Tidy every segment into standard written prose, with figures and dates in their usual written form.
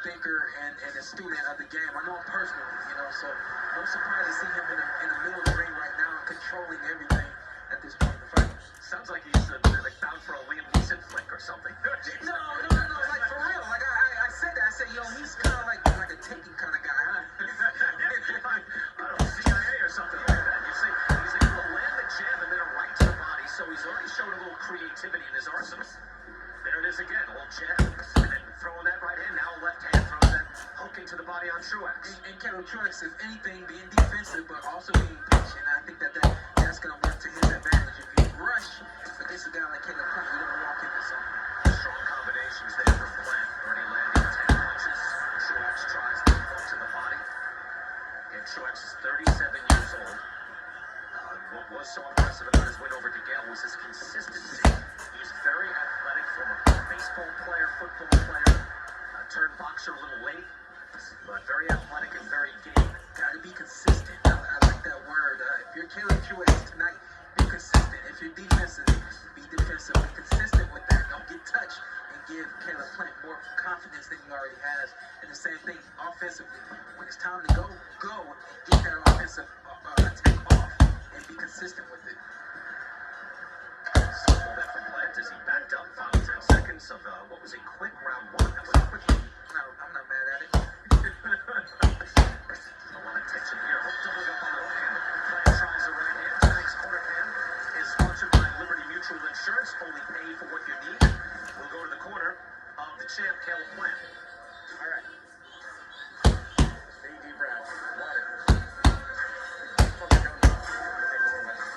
thinker and a student of the game. I know him personally, so no surprise to see him in the middle of the ring right now and controlling everything at this point in the fight. Sounds like he's like bound for a Liam Neeson flick or something. No, like for real. Like I said that. I said, he's kind of like a taking kind of guy, huh? I don't know, CIA or something like that. You see, he's able to land the jab and then a right to the body, so he's already shown a little creativity in his arsenal. There it is again, a little jab, and then throwing that right hand, now left hand, throwing that hook into the body on Truex. And Caleb Truex, if anything, being defensive, but also being patient. I think that's going to work to his advantage. If you rush against a guy like Caleb Plant, you're going to walk into something. Strong combinations there from Plant. Already landing 10 punches. Truex tries the hook to the body. And Truex is 37 years old. What was so impressive about his win over DeGale was his consistency. He's very athletic, from a baseball player, football player, turned boxer a little late, but very athletic and very game. Got to be consistent. I like that word. If you're Caleb Truex tonight, be consistent. If you're defensive, be defensive. Be consistent with that. Don't get touched and give Caleb Plant more confidence than he already has. And the same thing offensively. When it's time to go and get that offensive attack off and be consistent with it. Simple there from Plant as he backed up. Final 10 seconds of what was a quick round one. That was a quick one. I'm not mad at it. A lot of tension here. Hook doubled up on the hook hand. Plant tries a right hand. Tonight's corner hand is sponsored by Liberty Mutual Insurance. Only pay for what you need. We'll go to the corner of the champ, Caleb Plant. All right. Big deep breath. Water. Focus on the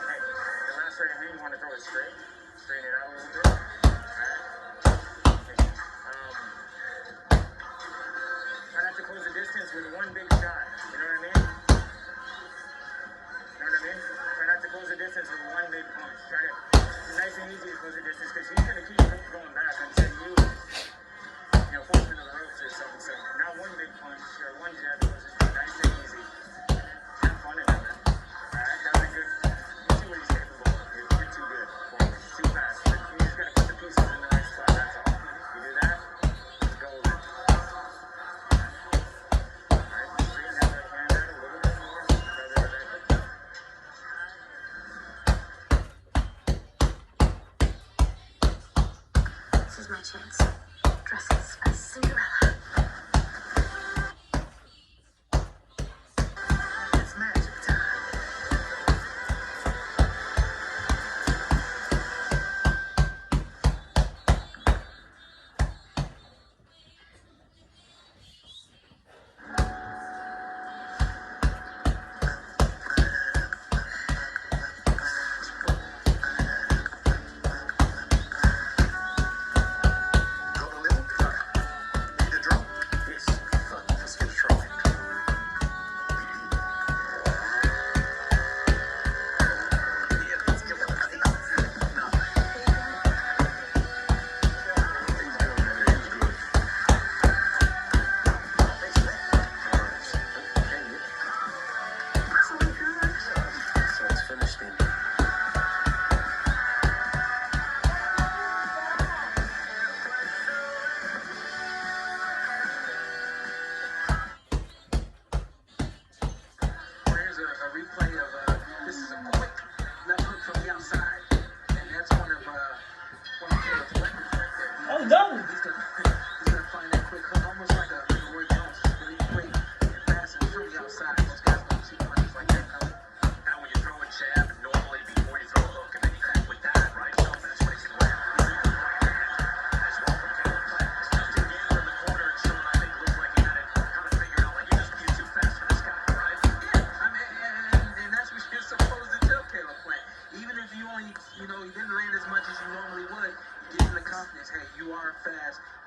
Hey, the last right hand, you want to throw it straight. Straighten it out a little bit. All right. Try not to close the distance with one big shot. You know what I mean? Try not to close the distance with one big punch. Try to, it's nice and easy to close the distance because he's going to keep going back until you force him to the ropes or something. So not one big punch or one jab. It was just nice and easy. Have fun in it. All right, that was a good. Let's see what he's capable of. You're too good. Too fast. But you just got to put the pieces in the right spot. That's all. You do that, it's golden. This is my chance. Dresses as Cinderella. It's magic time.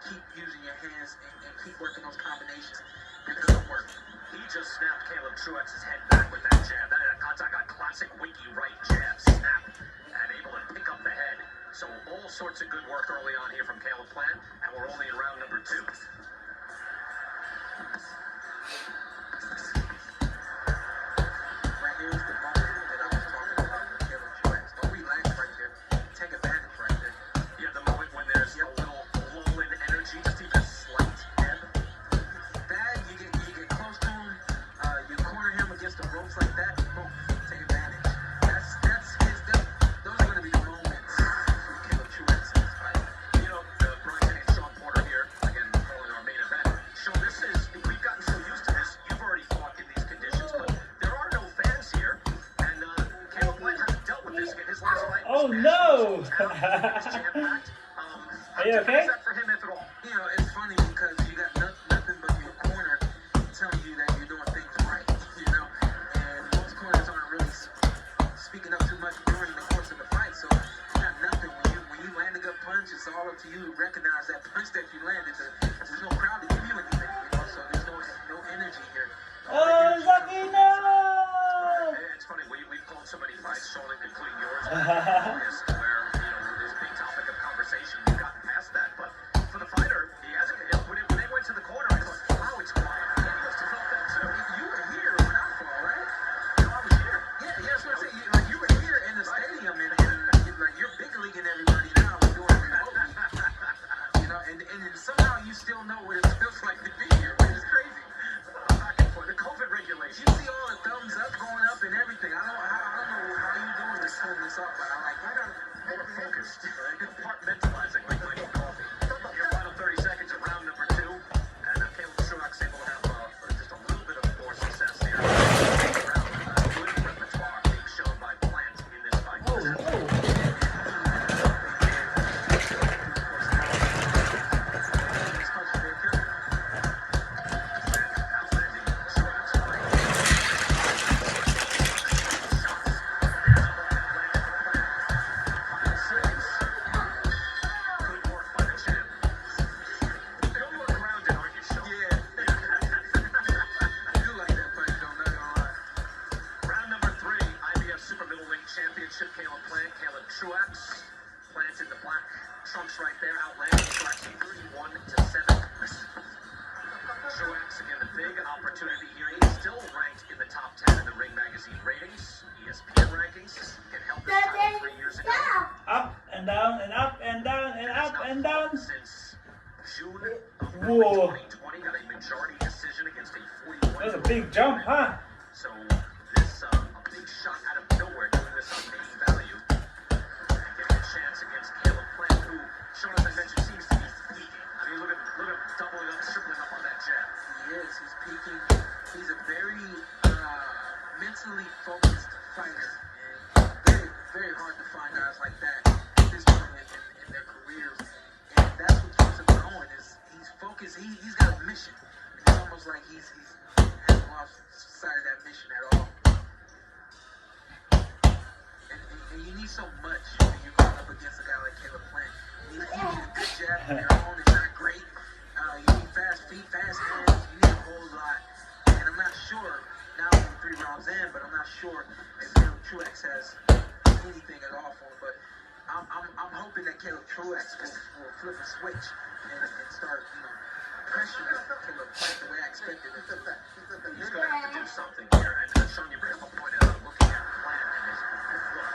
Keep using your hands and keep working those combinations. They're going to work. He just snapped Caleb Truex's head back with that jab. That contact got classic winky right jab. Snap. And able to pick up the head. So all sorts of good work early on here from Caleb Plant. And we're only in round number 2. Right here is the ball that I was talking about with Caleb Truex. Don't relax right there. Take advantage right there. Yeah, the moment when there's a little lull in energy, just even a slight ebb. It's jam-packed. How Are you different okay? is that for him, if at all? You know, it's funny because you got nothing but your corner telling you that you're doing things right, you know, and most corners aren't really speaking up too much during the course of the fight, so you got nothing. When you land a good punch, it's all up to you to recognize that punch that you landed. There's no crowd to give you anything, you know, so there's no energy here. All the Oh, energy comes Zaki, from no! It's funny, we've called so many fights, Sean, including yours, August, where, there's a big topic of conversation. You've gotten past that, but for the fighter, he hasn't. When they went to the corner, I thought, wow, it's quiet. He must have felt that too. You were here when I fought, right? No, I was here. Yeah, that's what I'm saying. Like, you were here in the stadium, and like, you're big leaguing everybody now and doing it remotely. You know, and somehow you still know what it feels like to be here, which is crazy. Back and forth. The COVID regulations. You see all the thumbs up going up and everything. I don't know how you doing to turn this up, but I like More focused, compartmentalizing like Michael Coffey. Your final 30 seconds of round number 2, and Caleb Truax able to have just a little bit of more success here. Good repertoire being shown by Plant in this fight. Oh, no. These punches are killing. Outlanding Truax fight. Final seconds. Good work by the champ. You're more grounded, aren't you, Sean? Yeah. I do like that punch, though, not gonna lie. Round number 3, IBF Super Middleweight Championship. Caleb Plant, Caleb Truax. Plant in the black trunks right there. Outlanding Truax 31-7. Truax again, the big opportunity here. He's still ranked in the top 10 in the Ring Magazine ratings, ESPN rankings. Can help this title 3 years ago. Up and down and up and down and up and down. Since June of Whoa. 2020, got a majority decision against a 41. That was a big jump, huh? So this a big shot out of nowhere, doing this on name value, and getting a chance against Caleb Plant, who, Sean, as I mentioned, seems to be peaking. I mean, look at him doubling up, tripling up on that jab. He is. He's peaking. He's a very mentally focused fighter, and very, very hard to find guys like that at this point in their careers. And that's what keeps him going. Is he's focused. He's got a mission. And it's almost like he hasn't lost sight of that mission at all. And you need so much when you're going up against a guy like Caleb Plant. You need a good jab of your own. It's not great. You need fast feet, fast hands. You need a whole lot. And I'm not sure, now we're 3 rounds in, but I'm not sure if Caleb Truax has anything at all for him. But I'm hoping that Caleb Truax will flip a switch and start, pressuring Caleb Plant the way I expected him to. He's going to have to do something here. And Sean, you bring up a point looking at Plant and his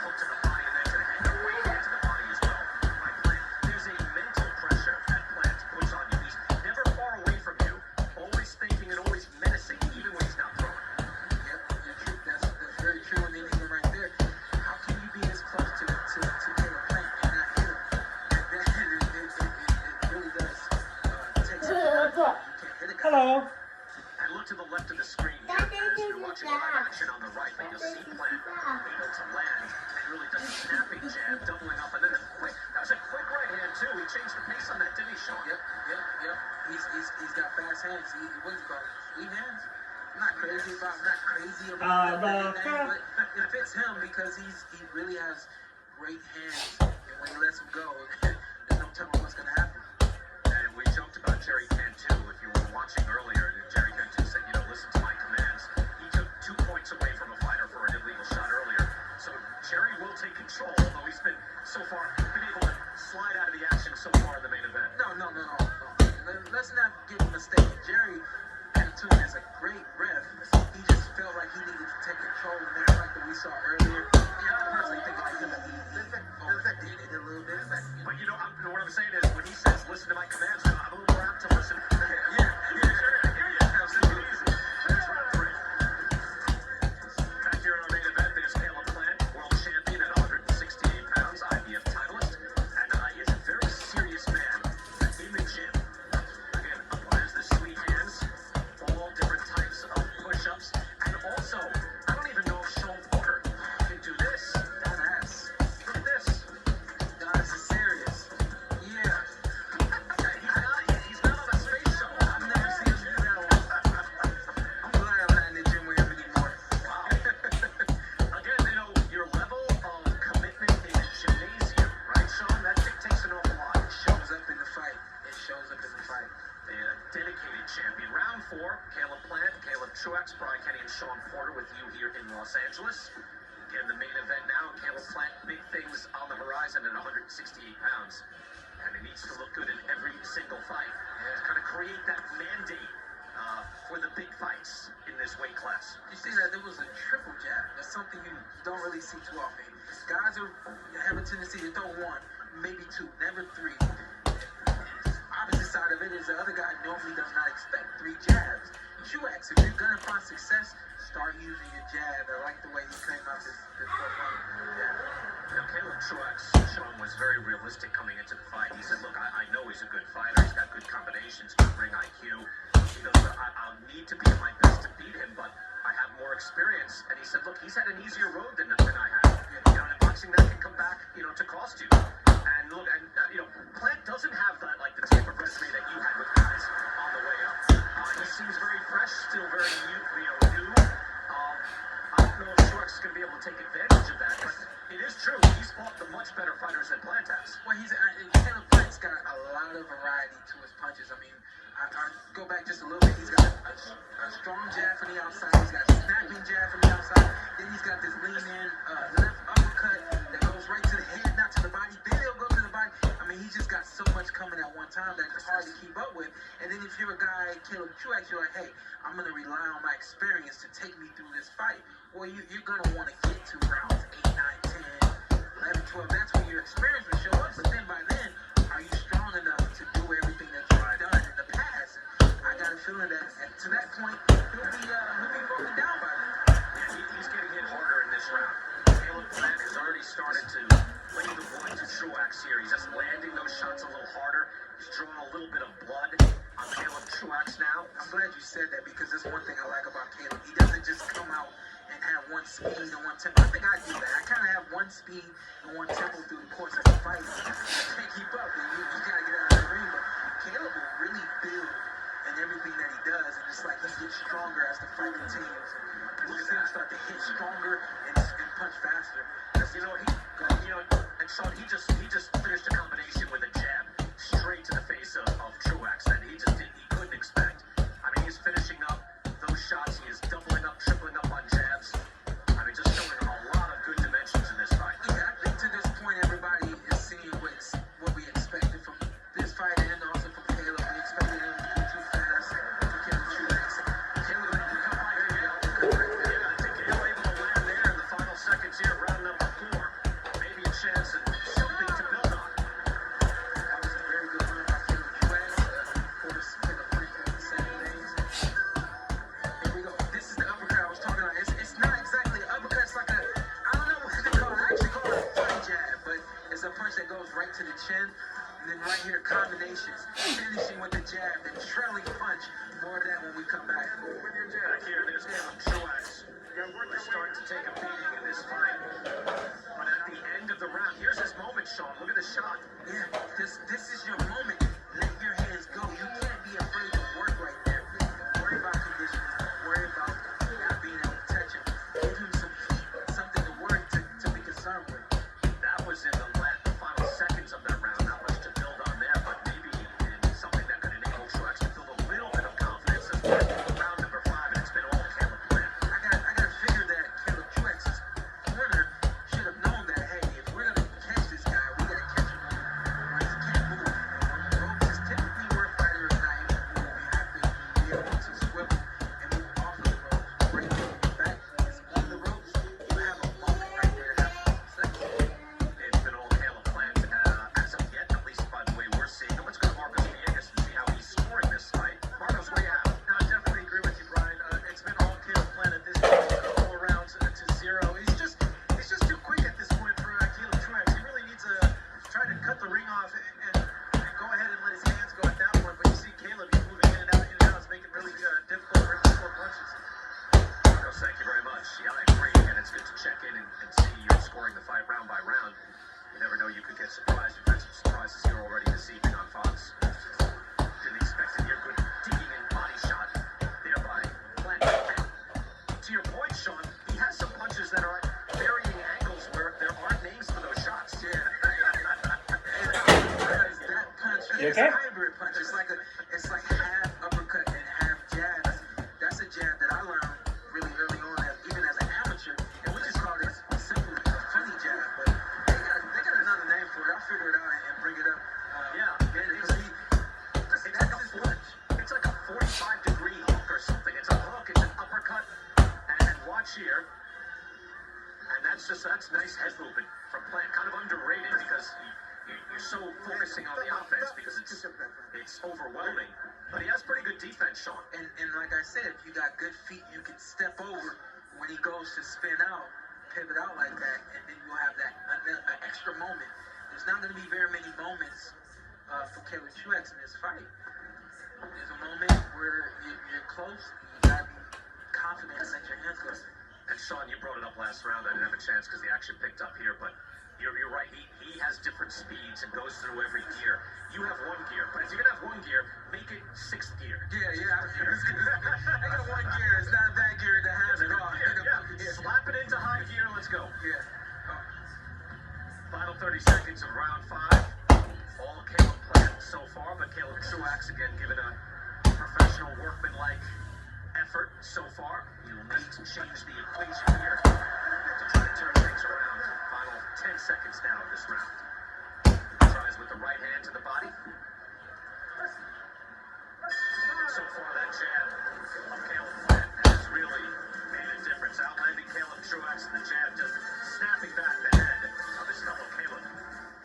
hook to the body and then to the head, right hand to the body as well. By Plant, there's a mental pressure that Plant puts on you. He's never far away from you, always thinking and always menacing, even when he's not throwing. Yep, you're true. That's very true. And then even right there, how can you be this close to Caleb Plant and not hit him? It really does take some work. You can't hit a guy. Hello. And look to the left of the screen here as you're watching live action on the right, but you'll see Plant able to land and really does a snapping jab, doubling up, and then that was a quick right hand too. He changed the pace on that, didn't he, Sean? Yep. He's got fast hands. What's it called? Sweet hands? I'm not crazy about that, but it fits him because he really has great hands, and when he lets them go, there's no telling what's gonna happen. And we joked about Jerry Cantu. If you were watching earlier, Jerry Cantu said, listen to my commands. He took 2 points away from a fighter for an illegal shot earlier. So Jerry will take control, although he's been able to slide out of the action so far in the main event. No. Let's not get mistaken. Jerry Cantu is a great ref. He just felt like he needed to take control in that fight that we saw earlier. And I personally think like he overdid it a little bit. But what I'm saying is, when he says, listen to my commands, I'm a little more apt to listen. Yeah, I hear you. Absolutely. That's round 3. Back here in our main event, there's Caleb Plant, world champion at 168 pounds, IBF titleist, and is a very serious man in the gym. Again, applies the sweet hands, all different types of push-ups, and also, I don't even know if Sean Porter can do this. Don't ask. Look at this. Guys, dedicated champion. Round 4, Caleb Plant, Caleb Truex, Brian Kenny, and Sean Porter with you here in Los Angeles. Again, the main event now, Caleb Plant, big things on the horizon at 168 pounds. And he needs to look good in every single fight to kind of create that mandate for the big fights in this weight class. You see that there was a triple jab. That's something you don't really see too often. Guys have a tendency to throw one, maybe two, never three. Opposite side of it is the other guy normally does not expect 3 jabs. Truex, if you're gonna find success, start using your jab. I like the way he came out this first one. Yeah. Now, Caleb Truex, Sean, was very realistic coming into the fight. He said, look, I know he's a good fighter. He's got good combinations, good ring IQ. He goes, I'll need to be at my best to beat him, but I have more experience. And he said, look, he's had an easier road than I have. You know, in boxing, that can come back, to cost you. And look, Plant doesn't have that, like, the type of resume that you had with guys on the way up. He seems very fresh, still very new. I don't know if Truex is going to be able to take advantage of that, but it is true. He's fought the much better fighters than Plant has. Well, Caleb Plant's got a lot of variety to his punches. I mean, I go back just a little bit. He's got a strong jab from the outside. He's got a snapping jab from the outside. Then he's got this lean-in left uppercut that goes right to the head, not to the body. Then he'll go to the body. I mean, he's just got so much coming at one time that it's hard to keep up with. And then if you're a guy, Caleb Truex, you're like, hey, I'm going to rely on my experience to take me through this fight. Well, you're going to want to get to rounds 8, 9, 10, 11, 12. That's when your experience will show up. But then by then, are you strong enough to do everything that you've done in the past? And I got a feeling that to that point, he'll be broken down by then. Yeah, he's getting hit harder in this round. Caleb Plant has already started to lay the wood to Truex here. He's just landing those shots a little harder. He's drawing a little bit of blood on Caleb Truex now. I'm glad you said that because that's one thing I like about Caleb. He doesn't just come out and have one speed and one tempo. I think I do that. I kind of have one speed and one tempo through the course of the fight. I can't keep up, and you got to get out of the ring. But Caleb will really build in everything that he does, and it's like he gets stronger as the fight continues. And you see him start to hit stronger and punch faster. And Sean, he just finished a combination with a jab straight to the face of Truex that he couldn't expect. I mean, he's finishing up those shots. He is doubling up, tripling up on jabs. I mean, just showing a lot of good dimensions in this fight. Yeah, I think to this point, everybody is seeing what we expected from this fight and also from Caleb. We expected him to be too fast for Caleb Truex. Caleb, Yeah, I think Caleb able to land there in the final seconds here, round number 4. Maybe a chance and something to build on. that was a very good run by Caleb Truex. For the nice head movement from Plant, kind of underrated because you're so focusing on the offense because it's overwhelming. But he has pretty good defense, Sean. And like I said, if you got good feet, you can step over when he goes to spin out, pivot out like that, and then you'll have that an extra moment. There's not going to be very many moments for Caleb Truax in this fight. There's a moment where you're close, you got to be confident and let your hands go. And Sean, you brought it up last round. I didn't have a chance because the action picked up here, but you're right. He has different speeds and goes through every gear. You have one gear, but if you're gonna have one gear, make it sixth gear. Yeah. I got one gear. It's not a bad gear to have at all. Yeah. Slap it into high gear. Let's go. Yeah. Final 30 seconds of round 5. All Caleb Plant so far, but Caleb Truax again giving a professional workman-like effort so far. He will need to change the equation here to try to turn things around. Final 10 seconds now of this round. Tries with the right hand to the body. So far, that jab of Caleb Plant has really made a difference. Outlanding Caleb Truax and the jab just snapping back the head of his fellow Caleb.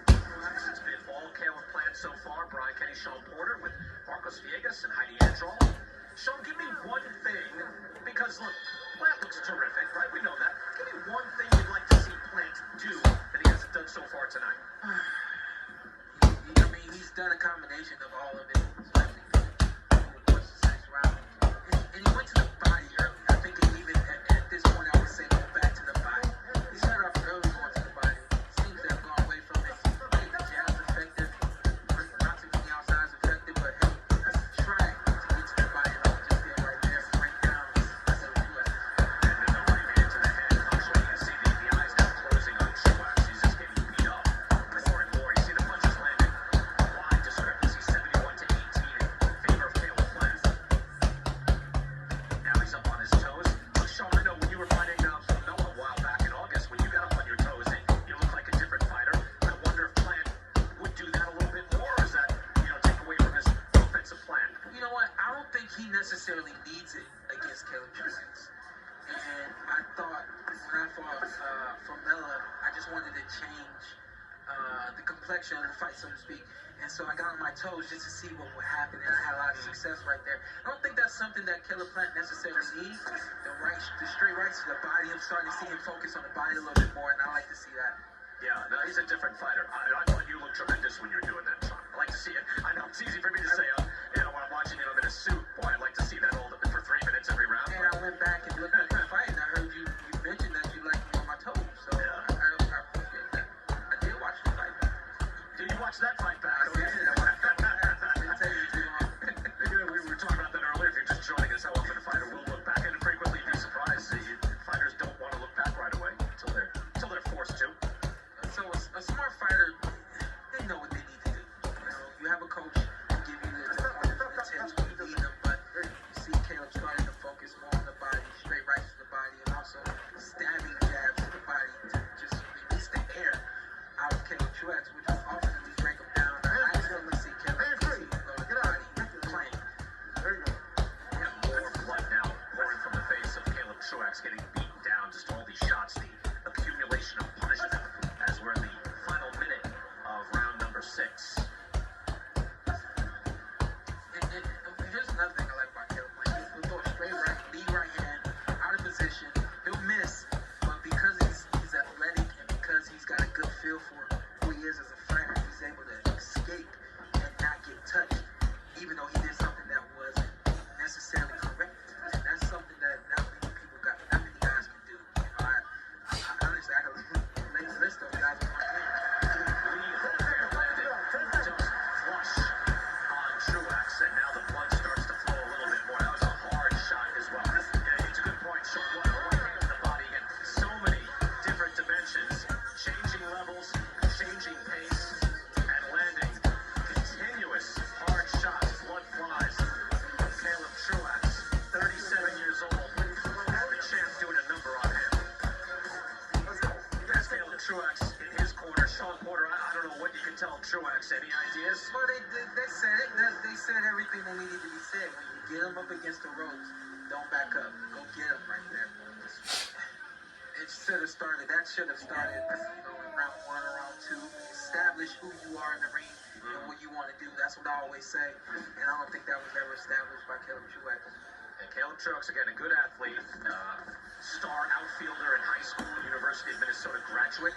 Truax has been all Caleb Plant so far. Brian Kenny, Sean Porter with Marcos Villegas and Heidi Androl. Sean, give me one thing, because look, Plant looks terrific, right? We know that. Give me one thing you'd like to see Plant do that he hasn't done so far tonight. I mean, he's done a combination of all of it, especially over the course of 6 rounds. And he went to the body early. I think even at this point, I would say go back to the body. He started off early going to the body. Seems to have gone away from it. I think the jab's effective. Bouncing from the outside is effective, but hey, try to get to the body like he just did right there. Break down. That's a Truax. And then the right hand to the head. Actually, you see the eyes now closing on Truax. He's just getting beat up more and more. You see the punches landing. Wide discrepancy, 71 to 18 in favor of Caleb Plant. Now he's up on his toes. Look, Sean, I know when you were fighting Noah a while back in August, when you got up on your toes, you look like a different fighter. I wonder if Plant would do that a little bit more, or is that, take away from his offensive plan? You know what? I don't think he necessarily needs it against Caleb Truax. And I thought when I fought Formella, I just wanted to change the complexion of the fight, so to speak. And so I got on my toes just to see what would happen, and I had a lot of success right there. I don't think that's something that Caleb Plant necessarily needs. The straight rights to the body, I'm starting to see him focus on the body a little bit more, and I like to see that. Yeah, no, he's a different fighter. I thought you looked tremendous when you were doing that, Sean. I like to see it. I know it's easy for me to say, when I'm watching him in a suit, boy, I'd like to see that all for 3 minutes every round. And I went back and looked at the fight, and I heard you mentioned that you liked me on my toes. So Yeah. I appreciate that. I did watch the fight. Did you watch that fight back? I did. I watched that fight. I didn't tell you too long. We were talking about that earlier. If you're just joining us, how often a fighter will look back and frequently be surprised. Fighters don't want to look back right away until they're forced to. So a smart fighter, they know what they need to do. You have a coach who give you the pointers and the tips when you need them, but you see Caleb starting to focus more on the body, straight rights to the body, and also stabbing jabs to the body to just release the air out of Caleb Truax, which will ultimately break him down. I just want to see Caleb continue to go to the body playing. More blood now pouring from the face of Caleb Truax, getting beaten down. Just all these shots, the accumulation of punishment as we're in the final minute of round number 6. And here's another thing I like about Caleb Plant. He'll throw a straight right, lead right hand, out of position. He'll miss, but because he's athletic and because he's got a good feel for who he is as a fighter, he's able to escape and not get touched, even though he did something that wasn't necessarily correct. And that's something that not many guys can do. I honestly, I could make a list of guys on my team. Lead hook there landed just flush on Truax, and now the blood starts to flow a little bit more. That was a hard shot as well. Yeah, it's a good point, Sean. One hand to the body in so many different dimensions, changing levels, changing pace, and landing continuous hard shots. Blood flies from Caleb Truax, 37 years old. The champ doing a number on him. That's Caleb Truax in his corner. Sean Porter, I don't know what you can tell Truax. Any ideas? Well, they said it. They said everything that needed to be said. When you get them up against the ropes, don't back up. Go get them right there. it should have started. That should have started, in round 1 or round 2. Establish who you are in the ring and what you want to do. That's what I always say. And I don't think that was ever established by Caleb Truex. And Caleb Truex, again, a good athlete, star outfielder in high school, University of Minnesota graduate.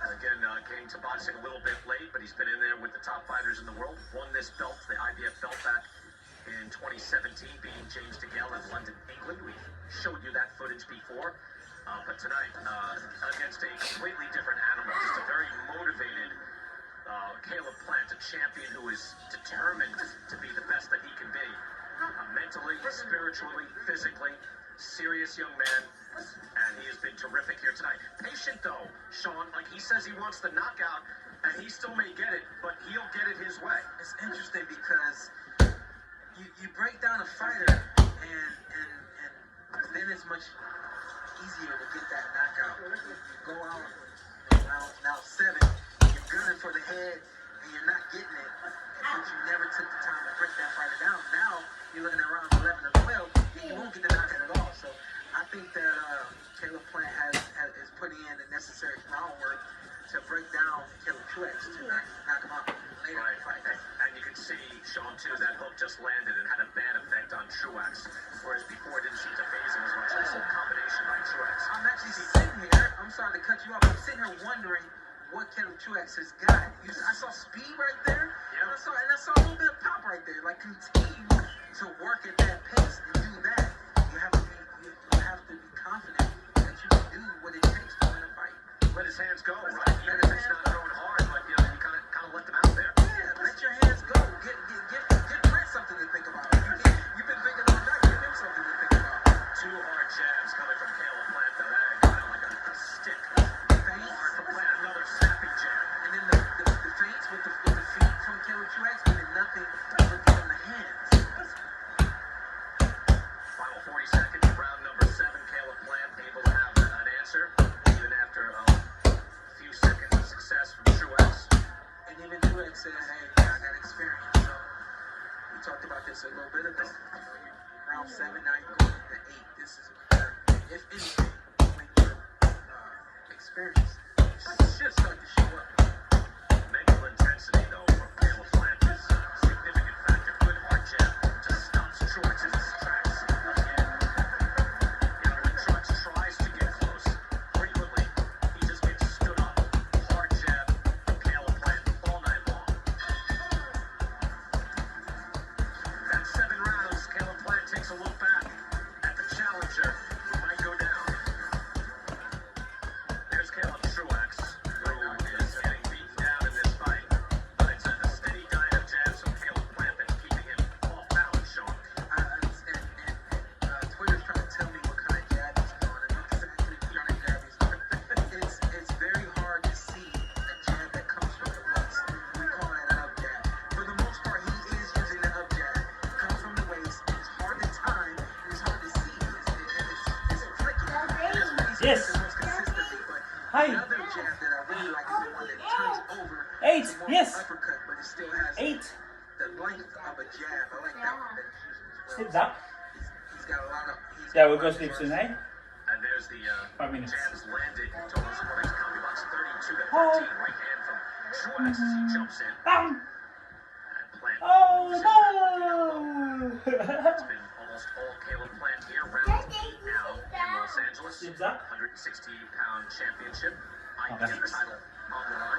Again, getting to boxing a little bit late, but he's been in there with the top fighters in the world. Won this belt, the IBF belt, back in 2017, beating James DeGale in London, England. We showed you that footage before. But tonight, against a completely different animal, just a very motivated Caleb Plant, a champion who is determined to be the best that he can be. Mentally, spiritually, physically, serious young man. And he has been terrific here tonight. Patient, though, Sean. Like, he says he wants the knockout, and he still may get it, but he'll get it his way. It's interesting because you break down a fighter, and then it's much easier to get that knockout. You go out, now 7, you're gunning for the head, and you're not getting it, but you never took the time to break that fighter down. Now you're looking at rounds 11 or 12, and you won't get the knockout at all. So I think that Caleb Plant is putting in the necessary groundwork to break down Caleb Truex to knock him out later in the fight. And you can see, Sean, too, that hook just landed and had a bad effect on Truex, whereas before it didn't seem to phase him as much. Nice little combination by Truex. I'm actually sitting here, I'm sorry to cut you off, I'm sitting here wondering what Caleb Truex has got. I saw speed right there, and I saw a little bit of pop right there. Like, continue to work at that pace and do that. You have to be confident that you can do what it takes to win a fight. Let his hands go, right? Even if it's not throwing hard, but you kind of let them out there. Yeah, let your hands go. Give Trent something to think about. You've been thinking all night. Give him something to think about. 2 hard jabs coming from Caleb Plant, though. That got him like a stick. Hard for Plant, another snapping jab. And then the feints with the feet from Caleb Truex did nothing but give him the hands. Final 40 seconds of round number 7. Caleb Plant able to have an answer, even after a few seconds of success from Truex. And even Truex said, hey, I got experience. So we talked about this a little bit ago. Round 7, now you're going into 8. This is where, if anything, when your experience should start to show up. Mental intensity, though, from Caleb Plant is a significant factor. Good hard jab just stops Truex in his tracks again. When Truex tries to get close, frequently he just gets stood up. Hard jab from Caleb Plant all night long. That's 7 rounds. Caleb Plant takes a look back at the challenger who might go down. There's Caleb Truex, who is getting beaten down in this fight. But it's a steady diet of jabs from Caleb Plant that's keeping him off balance, Sean. Twitter's trying to tell me what kind of jab he's throwing. I know exactly what kind of jab he's throwing. It's very hard to see a jab that comes from the waist. We call that an up jab. For the most part, he is using the up jab. It comes from the waist. It's hard to time. It's hard to see. It's flicky. That's what he's Yes. using most consistently. But Hi. another jab that I really like is the one that turns over 8, to more yes. of an uppercut, but it still has 8. the length of a jab. I like that one that he's using as well. Sleeps up. He's got a lot of. Yeah, we'll go sleep tonight. And there's the 5 minutes. jabs landed. Total scoring Compubox 32 to 13. Oh. Right hand from Truex as he jumps in. Down. And Plant. Oh It's no! been almost all Caleb Plant here. Round 8 now in Los Angeles. Sleeps up. 160-pound championship. Okay. IBF title on the line.